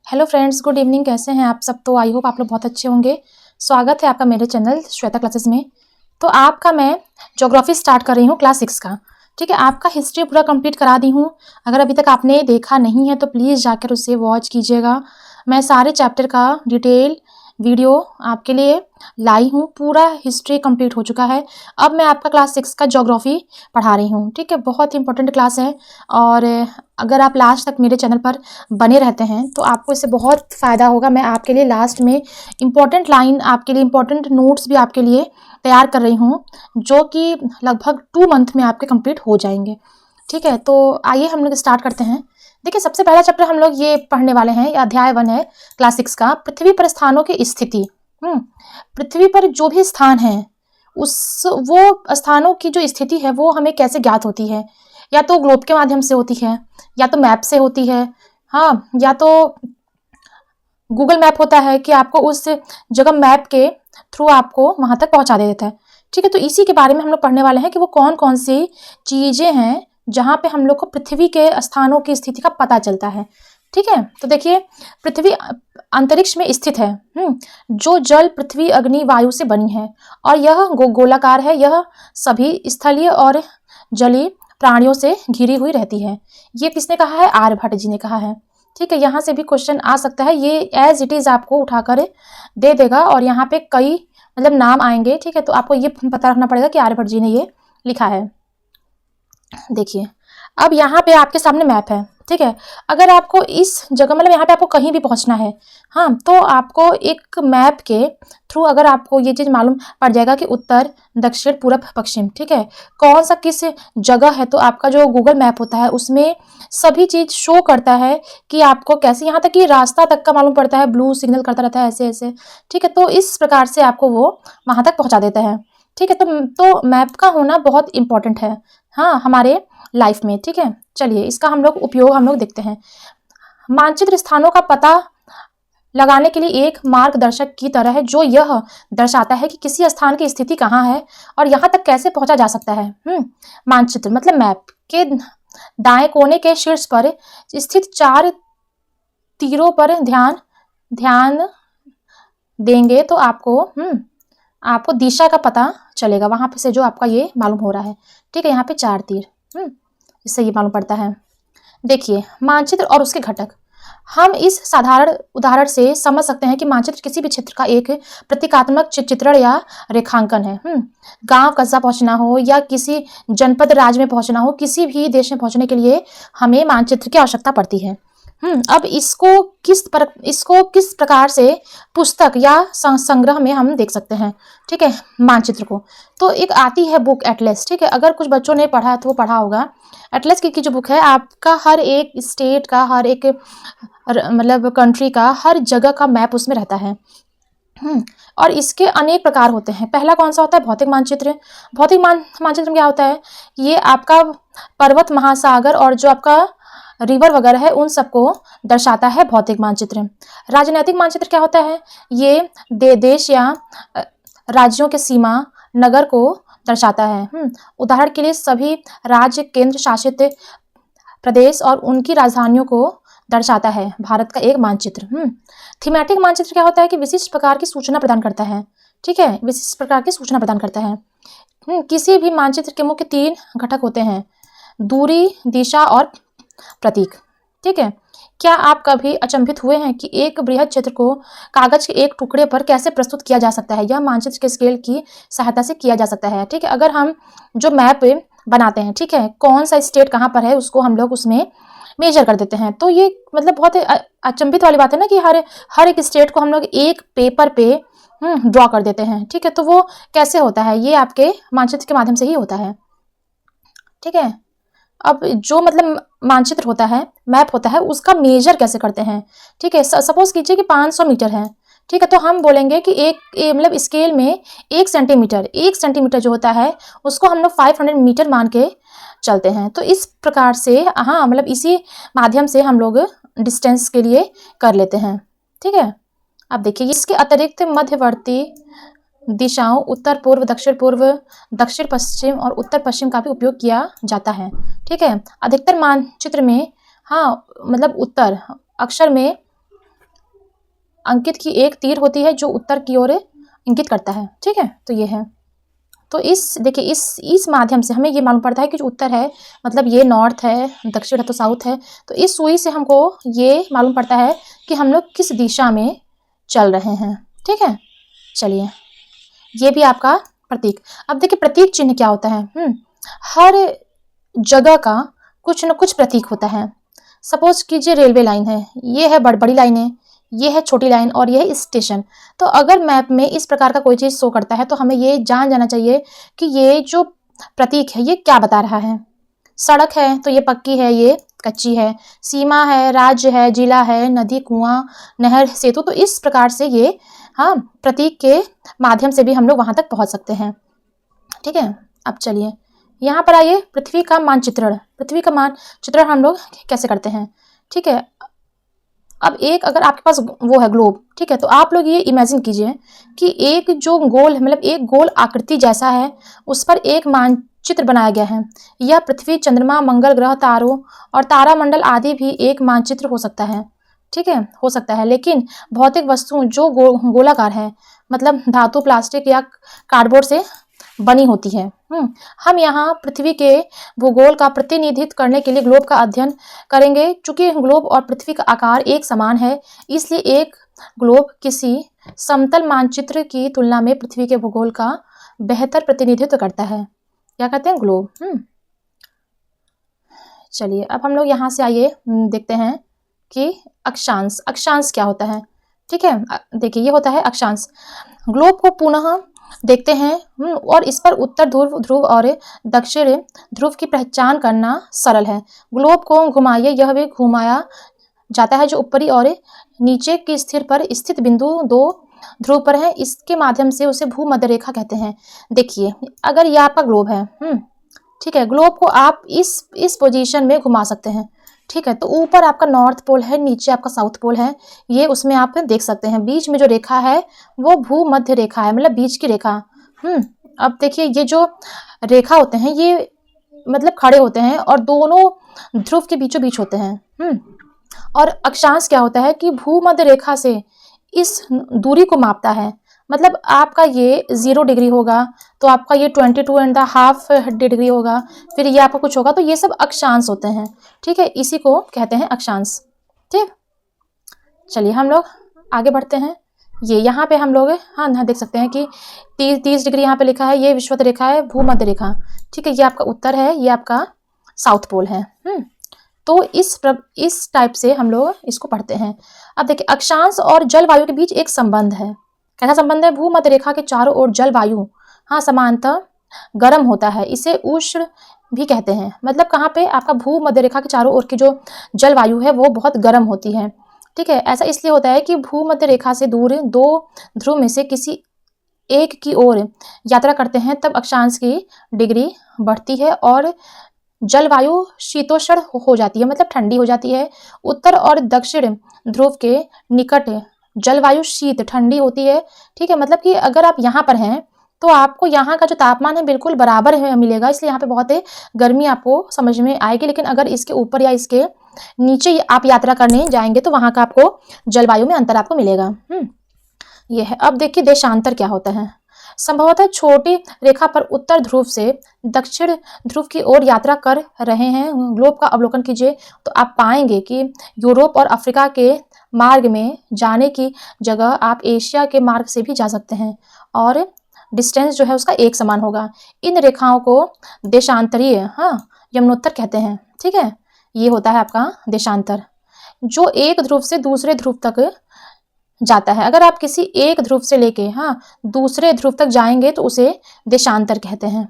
Hello friends, good evening. कैसे हैं आप सब? तो आई होप आप लोग बहुत अच्छे होंगे। स्वागत है आपका मेरे चैनल श्वेता क्लासेस में। तो आपका मैं ज्योग्राफी स्टार्ट कर रही हूँ क्लास 6 का। ठीक है, आपका हिस्ट्री पूरा कंप्लीट करा दी हूँ। अगर अभी तक आपने देखा नहीं है तो प्लीज़ जाकर उसे वॉच कीजिएगा। मैं सारे चैप्टर का डिटेल वीडियो आपके लिए लाई हूँ। पूरा हिस्ट्री कंप्लीट हो चुका है। अब मैं आपका क्लास 6 का ज्योग्राफी पढ़ा रही हूँ। ठीक है, बहुत इंपॉर्टेंट क्लास है और अगर आप लास्ट तक मेरे चैनल पर बने रहते हैं तो आपको इससे बहुत फ़ायदा होगा। मैं आपके लिए लास्ट में इम्पॉर्टेंट लाइन, आपके लिए इम्पॉर्टेंट नोट्स भी आपके लिए तैयार कर रही हूँ, जो कि लगभग 2 मंथ में आपके कंप्लीट हो जाएंगे। ठीक है, तो आइए हम लोग स्टार्ट करते हैं। देखिए, सबसे पहला चैप्टर हम लोग ये पढ़ने वाले हैं, अध्याय 1 है क्लास 6 का, पृथ्वी पर स्थानों की स्थिति। पृथ्वी पर जो भी स्थान है उस वो स्थानों की जो स्थिति है वो हमें कैसे ज्ञात होती है? या तो ग्लोब के माध्यम से होती है, या तो मैप से होती है, हाँ, या तो गूगल मैप होता है कि आपको उस जगह मैप के थ्रू आपको वहां तक पहुंचा दे देता है। ठीक है, तो इसी के बारे में हम लोग पढ़ने वाले हैं कि वो कौन कौन सी चीजें हैं जहां पे हम लोग को पृथ्वी के स्थानों की स्थिति का पता चलता है। ठीक है, तो देखिए, पृथ्वी अंतरिक्ष में स्थित है, जो जल, पृथ्वी, अग्नि, वायु से बनी है और यह गोलाकार है। यह सभी स्थलीय और जलीय प्राणियों से घिरी हुई रहती है। ये किसने कहा है? आर्यभट्ट जी ने कहा है। ठीक है, यहाँ से भी क्वेश्चन आ सकता है। ये एज इट इज आपको उठाकर दे देगा और यहाँ पे कई मतलब नाम आएंगे। ठीक है, तो आपको ये पता रखना पड़ेगा कि आर्यभट्ट जी ने ये लिखा है। देखिए, अब यहाँ पे आपके सामने मैप है। ठीक है, अगर आपको इस जगह मतलब यहाँ पे आपको कहीं भी पहुंचना है, हाँ, तो आपको एक मैप के थ्रू अगर आपको ये चीज़ मालूम पड़ जाएगा कि उत्तर, दक्षिण, पूरब, पश्चिम, ठीक है, कौन सा किस जगह है, तो आपका जो गूगल मैप होता है उसमें सभी चीज़ शो करता है कि आपको कैसे, यहाँ तक कि रास्ता तक का मालूम पड़ता है, ब्लू सिग्नल करता रहता है ऐसे ऐसे। ठीक है, तो इस प्रकार से आपको वो वहाँ तक पहुँचा देता है। ठीक है, तो मैप का होना बहुत इंपॉर्टेंट है, हाँ, हमारे लाइफ में। ठीक है, चलिए इसका हम लोग उपयोग हम लोग देखते हैं। मानचित्र स्थानों का पता लगाने के लिए एक मार्गदर्शक की तरह है, जो यह दर्शाता है कि किसी स्थान की स्थिति कहाँ है और यहाँ तक कैसे पहुंचा जा सकता है। मानचित्र मतलब मैप के दाएं कोने के शीर्ष पर स्थित 4 तीरों पर ध्यान देंगे तो आपको दिशा का पता चलेगा, वहां पे से जो आपका ये मालूम हो रहा है। ठीक है, यहाँ पे 4 तीर, इससे ये मालूम पड़ता है। देखिए, मानचित्र और उसके घटक। हम इस साधारण उदाहरण से समझ सकते हैं कि मानचित्र किसी भी क्षेत्र का एक प्रतीकात्मक चित्रण या रेखांकन है। गांव कस्बा पहुंचना हो या किसी जनपद राज्य में पहुंचना हो, किसी भी देश में पहुंचने के लिए हमें मानचित्र की आवश्यकता पड़ती है। अब इसको किस प्रकार से पुस्तक या संग्रह में हम देख सकते हैं। ठीक है, मानचित्र को तो एक आती है बुक एटलस। ठीक है, अगर कुछ बच्चों ने पढ़ा है तो वो पढ़ा होगा। एटलस की जो बुक है, आपका हर एक स्टेट का, हर एक मतलब कंट्री का, हर जगह का मैप उसमें रहता है। और इसके अनेक प्रकार होते हैं। पहला कौन सा होता है? भौतिक मानचित्र। भौतिक मानचित्र में क्या होता है? ये आपका पर्वत, महासागर और जो आपका रिवर वगैरह है उन सबको दर्शाता है भौतिक मानचित्र। राजनैतिक मानचित्र क्या होता है? ये देश या राज्यों के सीमा, नगर को दर्शाता है। उदाहरण के लिए सभी राज्य, केंद्र शासित प्रदेश और उनकी राजधानियों को दर्शाता है भारत का एक मानचित्र। थीमेटिक मानचित्र क्या होता है? कि विशिष्ट प्रकार की सूचना प्रदान करता है। ठीक है, विशिष्ट प्रकार की सूचना प्रदान करता है। किसी भी मानचित्र के मुख्य 3 घटक होते हैं: दूरी, दिशा और प्रतीक। ठीक है, क्या आप कभी अचंभित हुए हैं कि एक बृहद क्षेत्र को कागज के एक टुकड़े पर कैसे प्रस्तुत किया जा सकता है? यह मानचित्र के स्केल की सहायता से किया जा सकता है। ठीक है, अगर हम जो मैप बनाते हैं, ठीक है, कौन सा स्टेट कहाँ पर है उसको हम लोग उसमें मेजर कर देते हैं, तो ये मतलब बहुत अचंभित वाली बात है ना कि हर एक स्टेट को हम लोग एक पेपर पे ड्रॉ कर देते हैं। ठीक है, तो वो कैसे होता है? ये आपके मानचित्र के माध्यम से ही होता है। ठीक है, अब जो मतलब मानचित्र होता है, मैप होता है, उसका मेजर कैसे करते हैं? ठीक है, सपोज कीजिए कि 500 मीटर है। ठीक है, तो हम बोलेंगे कि मतलब स्केल में 1 सेंटीमीटर जो होता है उसको हम लोग 500 मीटर मान के चलते हैं। तो इस प्रकार से मतलब इसी माध्यम से हम लोग डिस्टेंस के लिए कर लेते हैं। ठीक है, अब देखिए, इसके अतिरिक्त मध्यवर्ती दिशाओं उत्तर पूर्व, दक्षिण पूर्व, दक्षिण पश्चिम और उत्तर पश्चिम का भी उपयोग किया जाता है। ठीक है, अधिकतर मानचित्र में मतलब उत्तर अक्षर में अंकित की एक तीर होती है जो उत्तर की ओर इंगित करता है। ठीक है, तो ये है। तो इस देखिए इस माध्यम से हमें ये मालूम पड़ता है कि जो उत्तर है मतलब ये नॉर्थ है, दक्षिण है तो साउथ है। तो इस सुई से हमको ये मालूम पड़ता है कि हम लोग किस दिशा में चल रहे हैं। ठीक है, चलिए ये भी आपका प्रतीक। अब देखिए प्रतीक चिन्ह क्या होता है। हर जगह का कुछ न कुछ प्रतीक होता है। सपोज कीजिए रेलवे लाइन है, ये है बड़ी लाइनें, ये है छोटी लाइन और ये है स्टेशन। तो अगर मैप में इस प्रकार का कोई चीज़ शो करता है तो हमें ये जान जाना चाहिए कि ये जो प्रतीक है ये क्या बता रहा है। सड़क है तो ये पक्की है, ये कच्ची है। सीमा है, राज्य है, जिला है, नदी, कुआं, नहर, सेतु। तो इस प्रकार से ये प्रतीक के माध्यम से भी हम लोग वहां तक पहुंच सकते हैं। ठीक है, अब चलिए यहाँ पर आइए पृथ्वी का मानचित्रण। पृथ्वी का मानचित्रण हम लोग कैसे करते हैं। ठीक है, अब एक अगर आपके पास वो है ग्लोब, ठीक है, तो आप लोग ये इमेजिन कीजिए कि एक जो गोल मतलब एक गोल आकृति जैसा है उस पर एक मानचित्र बनाया गया है। यह पृथ्वी, चंद्रमा, मंगल ग्रह, तारों और तारामंडल आदि भी एक मानचित्र हो सकता है। ठीक है, हो सकता है, लेकिन भौतिक वस्तु जो गोलाकार है मतलब धातु, प्लास्टिक या कार्डबोर्ड से बनी होती है। हम यहाँ पृथ्वी के भूगोल का प्रतिनिधित्व करने के लिए ग्लोब का अध्ययन करेंगे। चूंकि ग्लोब और पृथ्वी का आकार एक समान है, इसलिए एक ग्लोब किसी समतल मानचित्र की तुलना में पृथ्वी के भूगोल का बेहतर प्रतिनिधित्व करता है। क्या कहते हैं, ग्लोब। चलिए अब हम लोग यहाँ से आइए देखते हैं कि अक्षांश। अक्षांश क्या होता है। ठीक है, देखिए ये होता है अक्षांश। ग्लोब को पुनः देखते हैं और इस पर उत्तर ध्रुव और दक्षिण ध्रुव की पहचान करना सरल है। ग्लोब को घुमाइए, यह भी घुमाया जाता है जो ऊपरी और नीचे की स्थिर पर स्थित बिंदु दो ध्रुव पर है। इसके माध्यम से उसे भूमध्य रेखा कहते हैं। देखिए अगर यह आपका ग्लोब है, ठीक है, ग्लोब को आप इस पोजीशन में घुमा सकते हैं। ठीक है, तो ऊपर आपका नॉर्थ पोल है, नीचे आपका साउथ पोल है, ये उसमें आप देख सकते हैं। बीच में जो रेखा है वो भूमध्य रेखा है, मतलब बीच की रेखा। अब देखिए ये जो रेखा होते हैं ये मतलब खड़े होते हैं और दोनों ध्रुव के बीचों बीच होते हैं। और अक्षांश क्या होता है कि भूमध्य रेखा से इस दूरी को मापता है। मतलब आपका ये 0 डिग्री होगा तो आपका ये 22.5 डिग्री होगा, फिर ये आपका कुछ होगा, तो ये सब अक्षांश होते हैं। ठीक है, इसी को कहते हैं अक्षांश। ठीक, चलिए हम लोग आगे बढ़ते हैं। ये यहाँ पे हम लोग यहाँ देख सकते हैं कि 30 डिग्री यहाँ पे लिखा है, ये विषुवत रेखा है, भूमध्य रेखा। ठीक है, ये आपका उत्तर है, ये आपका साउथ पोल है। तो इस टाइप से हम लोग इसको पढ़ते हैं। अब देखिए अक्षांश और जलवायु के बीच एक संबंध है। कैसा संबंध है। भूमध्य रेखा के चारों ओर जलवायु समानतः गर्म होता है, इसे उष्ण भी कहते हैं। मतलब कहाँ पे आपका भूमध्य रेखा के चारों ओर की जो जलवायु है वो बहुत गर्म होती है। ठीक है, ऐसा इसलिए होता है कि भूमध्य रेखा से दूर दो ध्रुव में से किसी एक की ओर यात्रा करते हैं तब अक्षांश की डिग्री बढ़ती है और जलवायु शीतोष्ण हो जाती है, मतलब ठंडी हो जाती है। उत्तर और दक्षिण ध्रुव के निकट जलवायु शीत ठंडी होती है। ठीक है, मतलब कि अगर आप यहाँ पर हैं तो आपको यहाँ का जो तापमान है बिल्कुल बराबर है मिलेगा, इसलिए यहाँ पे बहुत गर्मी आपको समझ में आएगी। लेकिन अगर इसके ऊपर या इसके नीचे आप यात्रा करने जाएंगे तो वहाँ का आपको जलवायु में अंतर आपको मिलेगा। ये है। अब देखिए देशांतर क्या होता है। संभवतः छोटी रेखा पर उत्तर ध्रुव से दक्षिण ध्रुव की ओर यात्रा कर रहे हैं ग्लोब का अवलोकन कीजिए तो आप पाएंगे कि यूरोप और अफ्रीका के मार्ग में जाने की जगह आप एशिया के मार्ग से भी जा सकते हैं और डिस्टेंस जो है उसका एक समान होगा। इन रेखाओं को देशांतरीय यमुनोत्तर कहते हैं। ठीक है, ये होता है आपका देशांतर जो एक ध्रुव से दूसरे ध्रुव तक जाता है। अगर आप किसी एक ध्रुव से लेके दूसरे ध्रुव तक जाएंगे तो उसे देशांतर कहते हैं।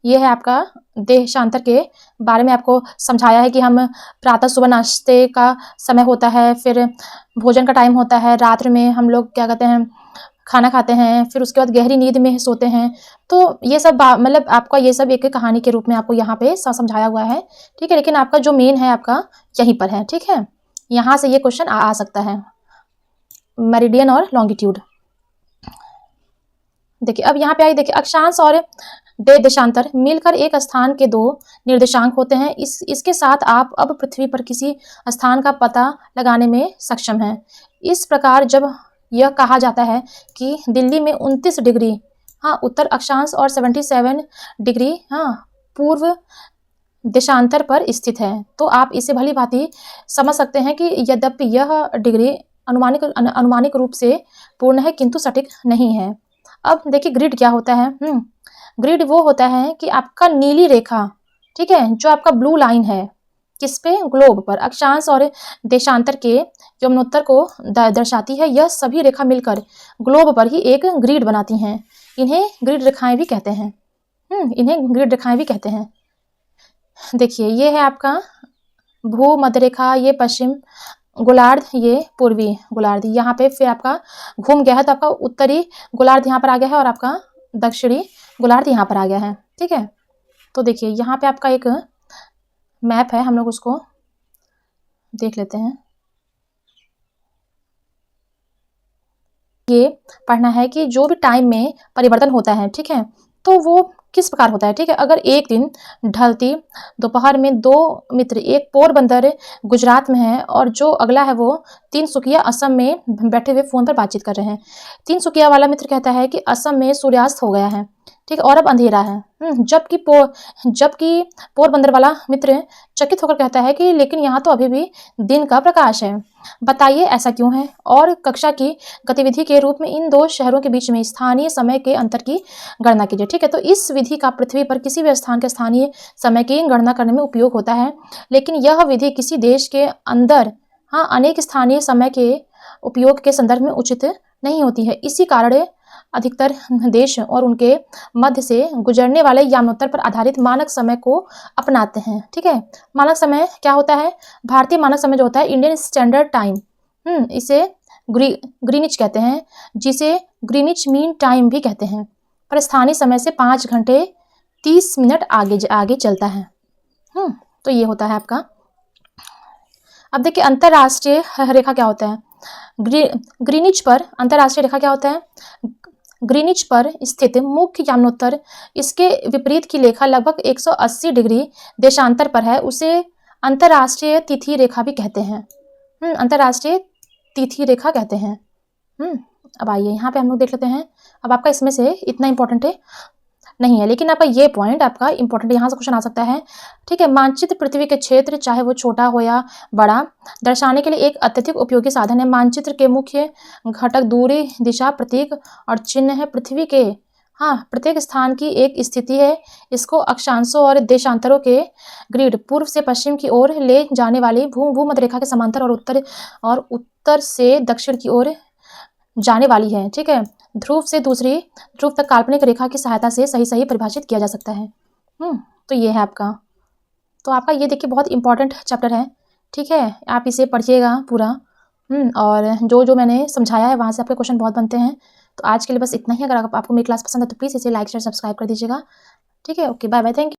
ये है आपका देशांतर के बारे में आपको समझाया है कि हम प्रातः सुबह नाश्ते का समय होता है, फिर भोजन का टाइम होता है, रात्र में हम लोग क्या कहते हैं खाना खाते हैं, फिर उसके बाद गहरी नींद में सोते हैं। तो ये सब मतलब आपका ये सब एक कहानी के रूप में आपको यहाँ पे समझाया हुआ है। ठीक है, लेकिन आपका जो मेन है आपका यहीं पर है। ठीक है, यहाँ से ये क्वेश्चन आ सकता है, मेरिडियन और लॉन्गिट्यूड। देखिए अब यहाँ पे आइए, देखिए अक्षांश और देशांतर मिलकर एक स्थान के 2 निर्देशांक होते हैं। इसके साथ आप अब पृथ्वी पर किसी स्थान का पता लगाने में सक्षम हैं। इस प्रकार जब यह कहा जाता है कि दिल्ली में 29 डिग्री उत्तर अक्षांश और 77 डिग्री पूर्व देशांतर पर स्थित है, तो आप इसे भली भांति समझ सकते हैं कि यद्यपि यह डिग्री अनुमानिक रूप से पूर्ण है किंतु सटीक नहीं है। अब देखिए ग्रिड क्या होता है। ग्रिड वो होता है कि आपका नीली रेखा, ठीक है, जो आपका ब्लू लाइन है, किस पे, ग्लोब पर अक्षांश और देशांतर के यमनोत्तर को दर्शाती है। यह सभी रेखा मिलकर ग्लोब पर ही एक ग्रिड बनाती हैं। इन्हें ग्रिड रेखाएं भी कहते हैं। इन्हें ग्रिड रेखाएं भी कहते हैं। देखिए ये है आपका भूमध्य रेखा, ये पश्चिम गोलार्ध, ये पूर्वी गोलार्ध। यहाँ पे फिर आपका घूम गया है तो आपका उत्तरी गोलार्ध यहाँ पर आ गया है और आपका दक्षिणी गोलार्ध यहाँ पर आ गया है, ठीक है। तो देखिए यहाँ पे आपका एक मैप है, हम लोग उसको देख लेते हैं। ये पढ़ना है कि जो भी टाइम में परिवर्तन होता है, ठीक है, तो वो किस प्रकार होता है, ठीक है। अगर एक दिन ढलती दोपहर में 2 मित्र, एक पोरबंदर गुजरात में है और जो अगला है वो तिनसुकिया असम में बैठे हुए फोन पर बातचीत कर रहे हैं। तिनसुकिया वाला मित्र कहता है कि असम में सूर्यास्त हो गया है, ठीक है, और अब अंधेरा है। जबकि पोरबंदर वाला मित्र चकित होकर कहता है कि लेकिन यहाँ तो अभी भी दिन का प्रकाश है, बताइए ऐसा क्यों है। और कक्षा की गतिविधि के रूप में इन 2 शहरों के बीच में स्थानीय समय के अंतर की गणना कीजिए, ठीक है। तो इस विधि का पृथ्वी पर किसी भी स्थान के स्थानीय समय की गणना करने में उपयोग होता है, लेकिन यह विधि किसी देश के अंदर अनेक स्थानीय समय के उपयोग के संदर्भ में उचित नहीं होती है। इसी कारण अधिकतर देश और उनके मध्य से गुजरने वाले यामोत्तर पर आधारित मानक समय को अपनाते हैं, ठीक है। मानक समय क्या होता है, भारतीय मानक समय जो होता है इंडियन स्टैंडर्ड टाइम, इसे ग्रीनिच कहते हैं, जिसे ग्रीनिच मीन टाइम भी कहते हैं, पर स्थानीय समय से 5 घंटे 30 मिनट आगे चलता है। तो ये होता है आपका। अब देखिए अंतरराष्ट्रीय रेखा क्या होता है। ग्रीनिच पर अंतरराष्ट्रीय रेखा क्या होता है, ग्रीनिच पर स्थित मुख्य यामनोत्तर इसके विपरीत की रेखा लगभग 180 डिग्री देशांतर पर है, उसे अंतरराष्ट्रीय तिथि रेखा भी कहते हैं। अंतरराष्ट्रीय तिथि रेखा कहते हैं। अब आइए यहाँ पे हम लोग देख लेते हैं। अब आपका इसमें से इतना इंपॉर्टेंट है नहीं है, लेकिन आपका ये पॉइंट आपका इंपॉर्टेंट, यहाँ से क्वेश्चन आ सकता है, ठीक है। मानचित्र पृथ्वी के क्षेत्र चाहे वो छोटा हो या बड़ा दर्शाने के लिए एक अत्यधिक उपयोगी साधन है। मानचित्र के मुख्य घटक दूरी, दिशा, प्रतीक और चिन्ह है। पृथ्वी के प्रत्येक स्थान की एक स्थिति है। इसको अक्षांशों और देशांतरों के ग्रिड पूर्व से पश्चिम की ओर ले जाने वाली भूमध्य रेखा के समांतर और उत्तर से दक्षिण की ओर जाने वाली है, ठीक है। ध्रुव से दूसरी ध्रुव तक काल्पनिक रेखा की सहायता से सही परिभाषित किया जा सकता है। तो ये है आपका। तो आपका ये देखिए बहुत इंपॉर्टेंट चैप्टर है, ठीक है। आप इसे पढ़िएगा पूरा, और जो मैंने समझाया है वहाँ से आपके क्वेश्चन बहुत बनते हैं। तो आज के लिए बस इतना ही। अगर आपको मेरी क्लास पसंद है तो प्लीज़ इसे लाइक शेयर सब्सक्राइब कर दीजिएगा, ठीक है। Okay, bye bye, thank you.